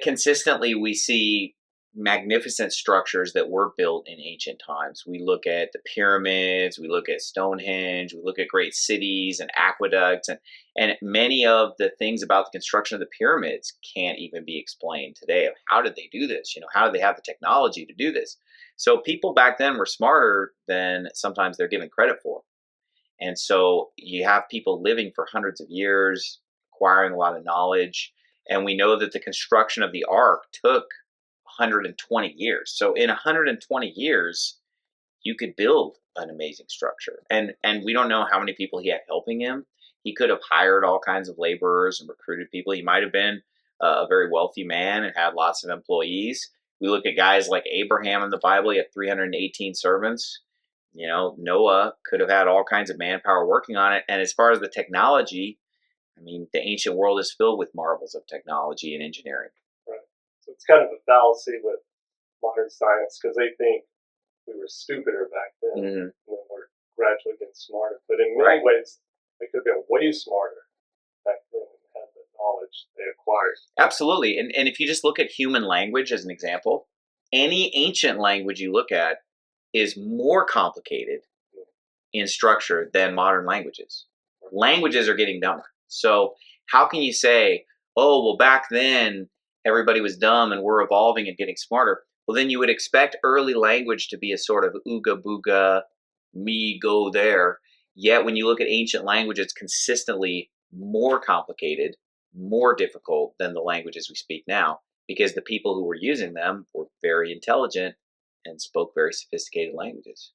Consistently, we see magnificent structures that were built in ancient times. We look at the pyramids, we look at Stonehenge, we look at great cities and aqueducts, and many of the things about the construction of the pyramids can't even be explained today. How did they do this? How did they have the technology to do this? So people back then were smarter than sometimes they're given credit for. And so you have people living for hundreds of years, acquiring a lot of knowledge. And we know that the construction of the ark took 120 years. So in 120 years, you could build an amazing structure. And we don't know how many people he had helping him. He could have hired all kinds of laborers and recruited people. He might have been a very wealthy man and had lots of employees. We look at guys like Abraham in the Bible. He had 318 servants. Noah could have had all kinds of manpower working on it. And as far as the technology, I mean, the ancient world is filled with marvels of technology and engineering. Right. So it's kind of a fallacy with modern science because they think we were stupider back then, Mm-hmm. and then we're gradually getting smarter. But in many ways, they could have been way smarter back then and had the knowledge they acquired. Absolutely. And if you just look at human language as an example, any ancient language you look at is more complicated in structure than modern languages. Languages are getting dumber. So how can you say, oh, well, back then everybody was dumb and we're evolving and getting smarter? Well, then you would expect early language to be a sort of ooga booga, me go there. Yet when you look at ancient language, it's consistently more complicated, more difficult than the languages we speak now, because the people who were using them were very intelligent and spoke very sophisticated languages.